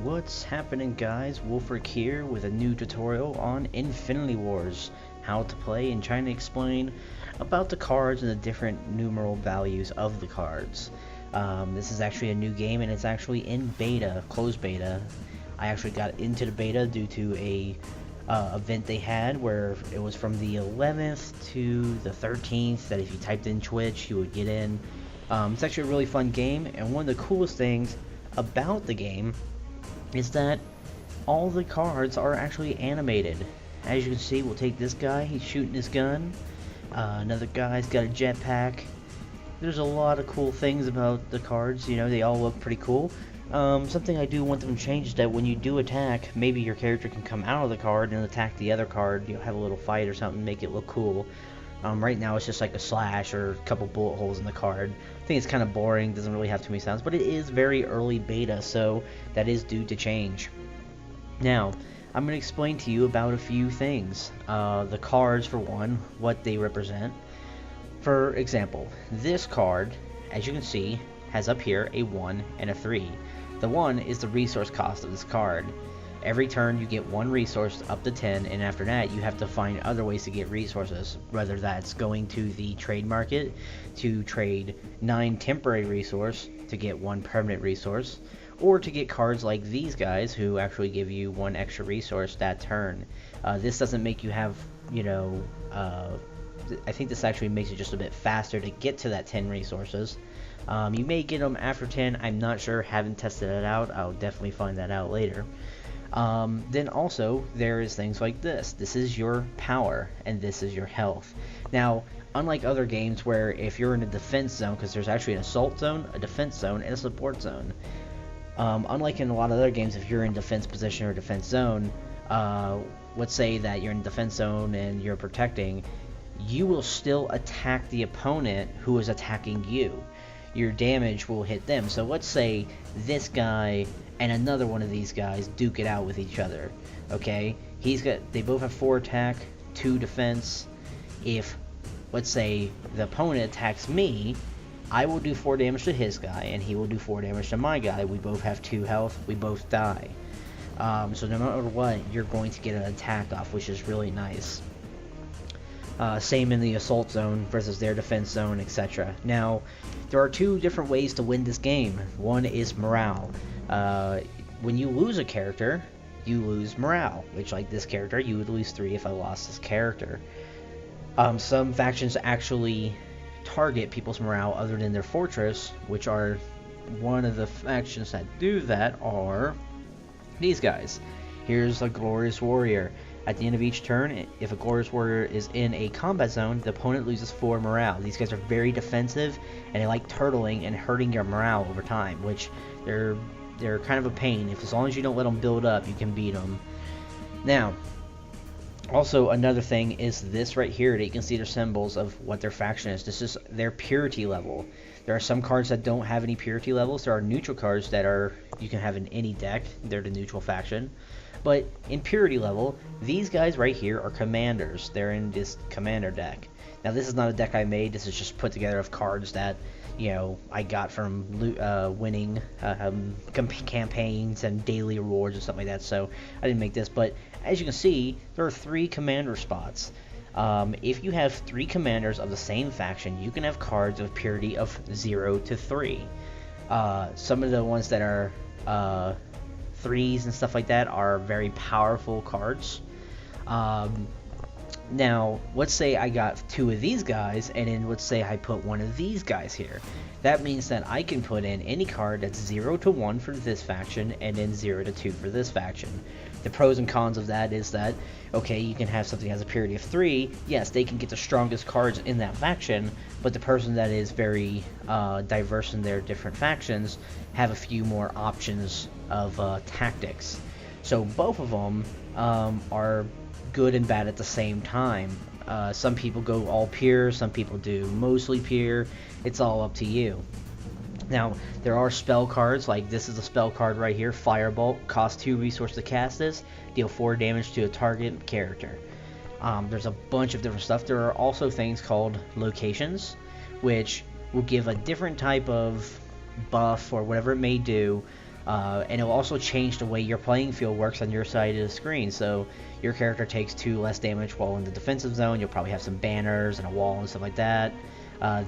What's happening, guys? Wolfric here with a new tutorial on Infinity Wars, how to play and trying to explain about the cards and the different numeral values of the cards. This is actually a new game and it's actually in beta, closed beta. I actually got into the beta due to a event they had where it was from the 11th to the 13th that if you typed in Twitch you would get in. It's actually a really fun game, and one of the coolest things about the game is that all the cards are actually animated. As you can see, we'll take this guy, he's shooting his gun. Another guy's got a jetpack. There's a lot of cool things about the cards, you know, they all look pretty cool. Something I do want them to change is that when you do attack, maybe your character can come out of the card and attack the other card, you know, have a little fight or something, make it look cool. Right now it's just like a slash or a couple bullet holes in the card. I think it's kind of boring, doesn't really have too many sounds, but it is very early beta, so that is due to change. Now, I'm going to explain to you about a few things. The cards, for one, what they represent. For example, this card, as you can see, has up here a 1 and a 3. The 1 is the resource cost of this card. Every turn you get one resource up to 10, and after that you have to find other ways to get resources, whether that's going to the trade market to trade 9 temporary resource to get 1 permanent resource, or to get cards like these guys who actually give you 1 extra resource that turn. This doesn't make you have, you know, I think this actually makes it just a bit faster to get to that 10 resources. You may get them after 10, I'm not sure, haven't tested it out, I'll definitely find that out later. Then also there is things like this. This is your power and this is your health. Now, unlike other games where if you're in a defense zone, because there's actually an assault zone, a defense zone, and a support zone. Unlike in a lot of other games, if you're in defense position or defense zone, let's say that you're in defense zone and you're protecting, you will still attack the opponent who is attacking you. Your damage will hit them. So let's say this guy and another one of these guys duke it out with each other. Okay, they both have 4 attack, 2 defense. If, let's say, the opponent attacks me, I will do 4 damage to his guy, and he will do 4 damage to my guy. We both have 2 health. We both die. So no matter what, you're going to get an attack off, which is really nice. Same in the assault zone versus their defense zone, etc. Now, there are 2 different ways to win this game. One is morale. When you lose a character, you lose morale, which, like this character, you would lose 3 if I lost this character. Some factions actually target people's morale other than their fortress, which are one of the factions that do that are these guys. Here's a Glorious Warrior. At the end of each turn, if a Glorious Warrior is in a combat zone, the opponent loses 4 morale. These guys are very defensive, and they like turtling and hurting your morale over time, which they're kind of a pain. As long as you don't let them build up, you can beat them. Now, also another thing is this right here that you can see their symbols of what their faction is. This is their purity level. There are some cards that don't have any purity levels. There are neutral cards that you can have in any deck. They're the neutral faction. But in purity level, these guys right here are commanders. They're in this commander deck. Now this is not a deck I made. This is just put together of cards that, you know, I got from winning campaigns and daily rewards and stuff like that. So I didn't make this. But as you can see, there are 3 commander spots. If you have 3 commanders of the same faction, you can have cards of purity of 0 to 3. Some of the ones that are 3s and stuff like that are very powerful cards. Now, let's say I got 2 of these guys, and then let's say I put 1 of these guys here. That means that I can put in any card that's 0 to 1 for this faction, and then 0 to 2 for this faction. The pros and cons of that is that, okay, you can have something that has a purity of 3, yes, they can get the strongest cards in that faction, but the person that is very diverse in their different factions have a few more options of tactics. So both of them are good and bad at the same time. Some people go all pure, some people do mostly pure. It's all up to you. Now, there are spell cards, like this is a spell card right here, Firebolt, cost 2 resource to cast this, deal 4 damage to a target character. There's a bunch of different stuff. There are also things called locations, which will give a different type of buff or whatever it may do And it'll also change the way your playing field works on your side of the screen. So your character takes 2 less damage while in the defensive zone. You'll probably have some banners and a wall and stuff like that.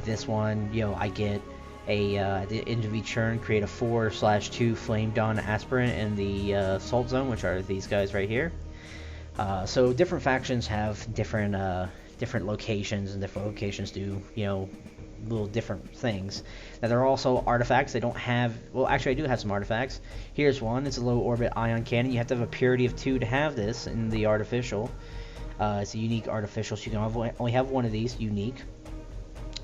This one, I get at the end of each turn, create a 4/2 Flame Dawn Aspirant in the Assault Zone, which are these guys right here. So different factions have different locations, and different locations do, little different things. Now there are also artifacts. They don't have, well, actually I do have some artifacts. Here's one. It's a low orbit ion cannon. You have to have a purity of 2 to have this in the artificial. It's a unique artificial, so you can only have one of these unique.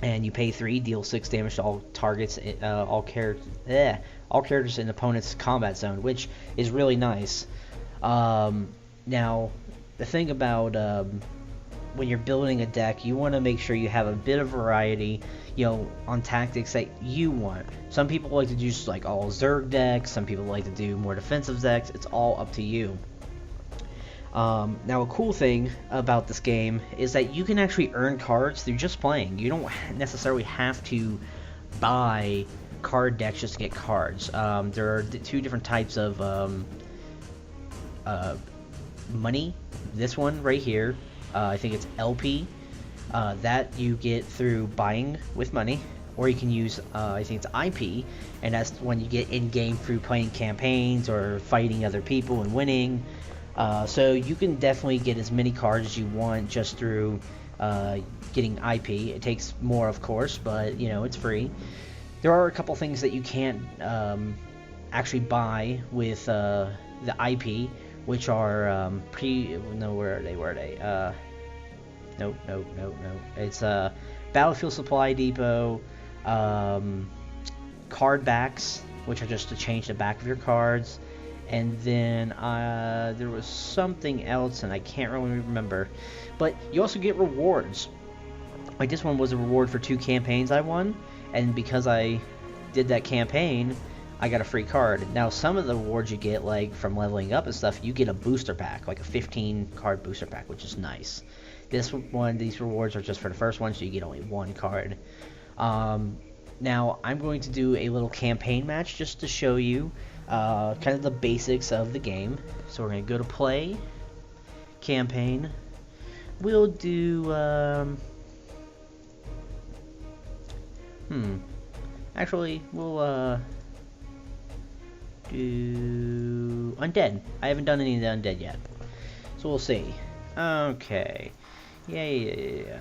And you pay 3, deal 6 damage to all targets, all characters in opponent's combat zone, which is really nice. Now, the thing about when you're building a deck, you want to make sure you have a bit of variety, on tactics that you want. Some people like to do just like all Zerg decks. Some people like to do more defensive decks. It's all up to you. Now, a cool thing about this game is that you can actually earn cards through just playing. You don't necessarily have to buy card decks just to get cards. There are 2 different types of money. This one right here, I think it's LP. That you get through buying with money, or you can use, I think it's IP, and that's when you get in-game through playing campaigns or fighting other people and winning. So you can definitely get as many cards as you want just through getting IP. It takes more, of course, but it's free. There are a couple things that you can't actually buy with the IP, which are where are they? No. It's Battlefield Supply Depot, card backs, which are just to change the back of your cards, and then there was something else, and I can't really remember. But you also get rewards. Like this one was a reward for 2 campaigns I won, and because I did that campaign, I got a free card. Now, some of the rewards you get, like from leveling up and stuff, you get a booster pack, like a 15 card booster pack, which is nice. These rewards are just for the first one, so you get only 1 card. Now, I'm going to do a little campaign match just to show you kind of the basics of the game. So we're going to go to play, campaign. We'll do, actually, we'll do undead. I haven't done any of the undead yet, so we'll see. Okay. Yeah.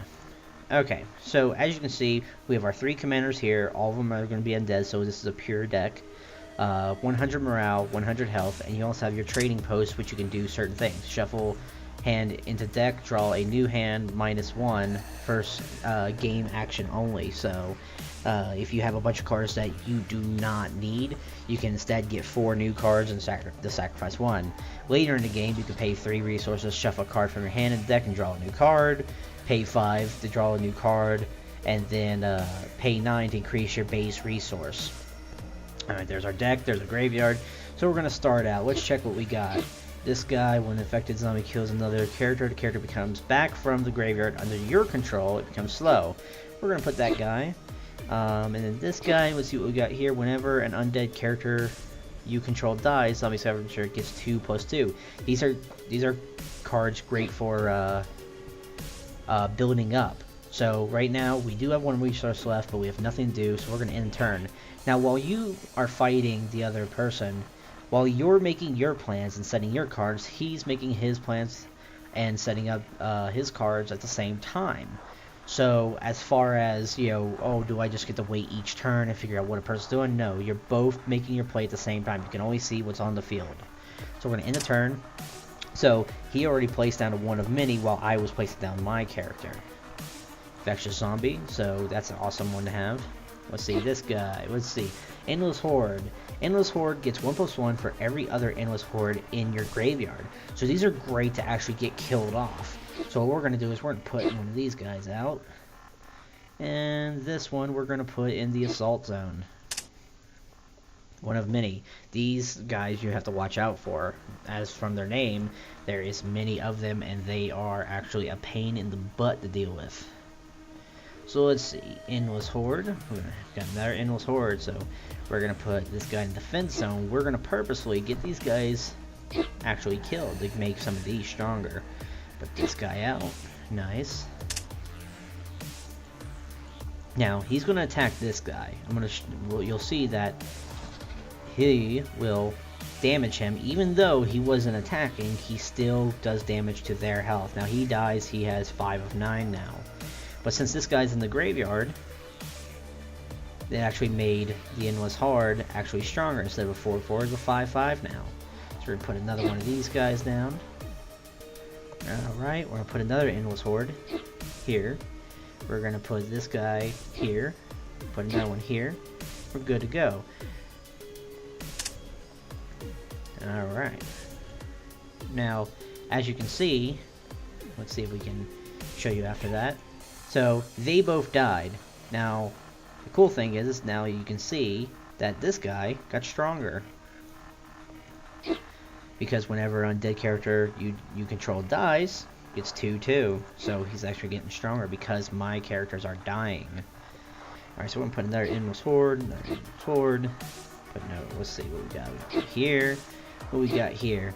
Okay, so as you can see, we have our 3 commanders here. All of them are going to be undead, so this is a pure deck. 100 morale, 100 health, and you also have your trading post, which you can do certain things. Shuffle hand into deck, draw a new hand, -1, first game action only. So if you have a bunch of cards that you do not need, you can instead get 4 new cards and sacrifice 1. Later in the game, you can pay 3 resources, shuffle a card from your hand in the deck, and draw a new card. Pay 5 to draw a new card, and then pay 9 to increase your base resource. Alright, there's our deck, there's a graveyard. So we're going to start out. Let's check what we got. This guy, when an infected zombie kills another character, the character becomes back from the graveyard under your control. It becomes slow. We're going to put that guy. And then this guy, let's see what we got here. Whenever an undead character you control dies, zombie scavenger gets 2+2. These are cards great for building up. So right now we do have 1 resource left, but we have nothing to do, so we're going to end turn. Now while you are fighting the other person, while you're making your plans and setting your cards, he's making his plans and setting up his cards at the same time. So as far as, do I just get to wait each turn and figure out what a person's doing? No, you're both making your play at the same time. You can only see what's on the field. So we're going to end the turn. So he already placed down 1 of many while I was placing down my character. Infectious zombie, so that's an awesome one to have. Let's see, this guy. Let's see. Endless Horde. Endless Horde gets 1+1 for every other Endless Horde in your graveyard. So these are great to actually get killed off. So what we're going to do is we're going to put one of these guys out. And this one we're going to put in the Assault Zone. 1 of many. These guys you have to watch out for. As from their name, there is many of them, and they are actually a pain in the butt to deal with. So let's see, Endless Horde. We've got another Endless Horde, so we're gonna put this guy in the defense zone. We're gonna purposely get these guys actually killed to make some of these stronger. Put this guy out. Nice. Now he's gonna attack this guy. You'll see that he will damage him, even though he wasn't attacking. He still does damage to their health. Now he dies. He has 5 of 9 now. But since this guy's in the graveyard, it actually made the Endless Horde actually stronger. Instead of a 4/4, it's a 5/5 now. So we're gonna put another one of these guys down. Alright, we're gonna put another Endless Horde here. We're gonna put this guy here. Put another one here. We're good to go. Alright. Now, as you can see, let's see if we can show you after that. So, they both died. Now, the cool thing is, now you can see that this guy got stronger. Because whenever an undead character you control dies, it's 2/2. So he's actually getting stronger because my characters are dying. Alright, so we're going to put another Endless Horde, But no, let's see what we got. Here. What we got here.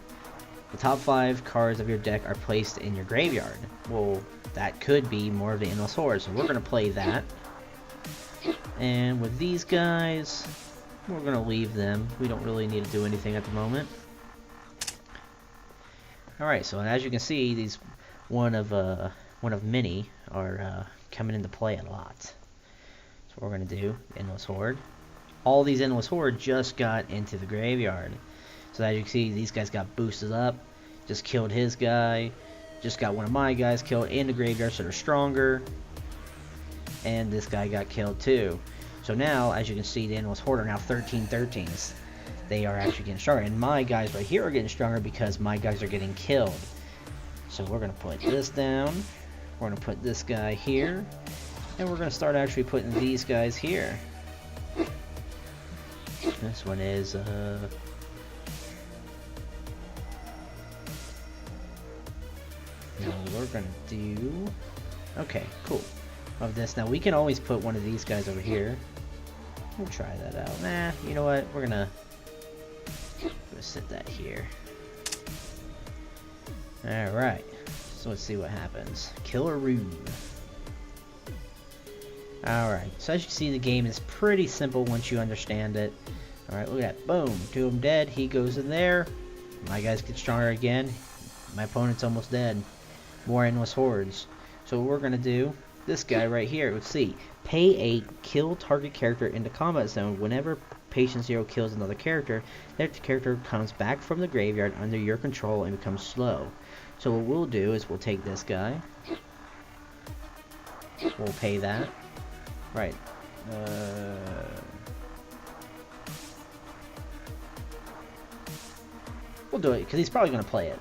The top 5 cards of your deck are placed in your graveyard. Well, that could be more of the Endless Horde, so we're going to play that. And with these guys, we're going to leave them. We don't really need to do anything at the moment. Alright, so as you can see, these one of many are coming into play a lot. So what we're going to do, Endless Horde. All these Endless Horde just got into the graveyard. So as you can see, these guys got boosted up. Just killed his guy. Just got one of my guys killed in the graveyard, so they're stronger. And this guy got killed too. So now, as you can see, the Endless Horde are now 13/13s. They are actually getting stronger. And my guys right here are getting stronger because my guys are getting killed. So we're going to put this down. We're going to put this guy here. And we're going to start actually putting these guys here. This one is, now we're going to do... Okay, cool. Of this. Now we can always put one of these guys over here. We'll try that out. Nah, you know what? We're going to sit that here. Alright. So let's see what happens. Killer Rune. Alright. So as you see, the game is pretty simple once you understand it. Alright, look at that. Boom. 2 of them dead. He goes in there. My guys get stronger again. My opponent's almost dead. More Endless Hordes. So what we're going to do, this guy right here, let's see. Pay a kill target character in the combat zone. Whenever Patient Zero kills another character, that character comes back from the graveyard under your control and becomes slow. So what we'll do is we'll take this guy. We'll pay that. Right. We'll do it because he's probably going to play it.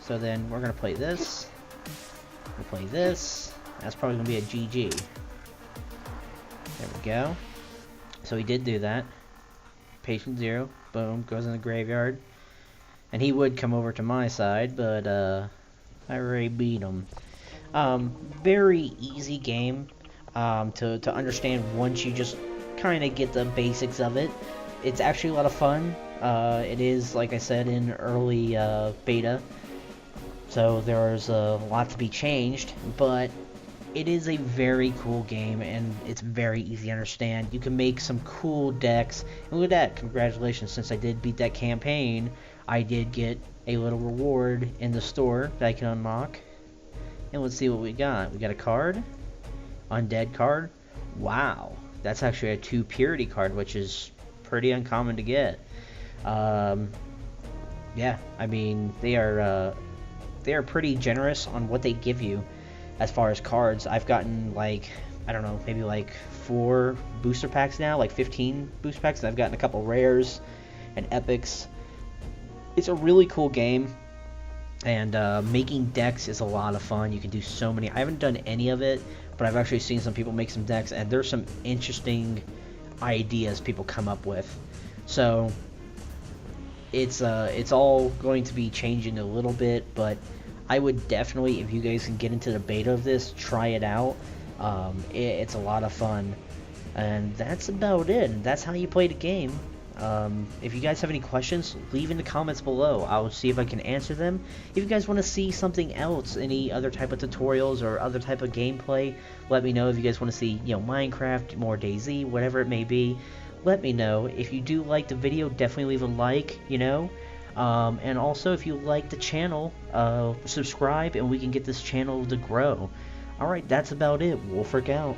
So then we're going to play this. We'll play this. That's probably going to be a GG. There we go. So he did do that. Patient Zero. Boom. Goes in the graveyard. And he would come over to my side, but I already beat him. Very easy game to understand once you just kind of get the basics of it. It's actually a lot of fun. It is, like I said, in early beta. So there's a lot to be changed, but it is a very cool game, and it's very easy to understand. You can make some cool decks, and look at that, congratulations, since I did beat that campaign, I did get a little reward in the store that I can unlock. And let's see what we got. We got a card, Undead card. Wow, that's actually a 2 Purity card, which is pretty uncommon to get. Yeah, I mean, they are pretty generous on what they give you. As far as cards, I've gotten like, I don't know, maybe like 4 booster packs now, like 15 booster packs, and I've gotten a couple rares and epics. It's a really cool game, and making decks is a lot of fun. You can do so many. I haven't done any of it, but I've actually seen some people make some decks, and there's some interesting ideas people come up with. So it's all going to be changing a little bit, but I would definitely, if you guys can get into the beta of this, try it out. It's a lot of fun, and that's about it. That's how you play the game. If you guys have any questions, leave in the comments below. I'll see if I can answer them. If you guys want to see something else, any other type of tutorials or other type of gameplay, let me know. If you guys want to see, Minecraft, more DayZ, whatever it may be, let me know. If you do like the video, definitely leave a like, and also if you like the channel, subscribe, and we can get this channel to grow. Alright, that's about it. Wolfric out.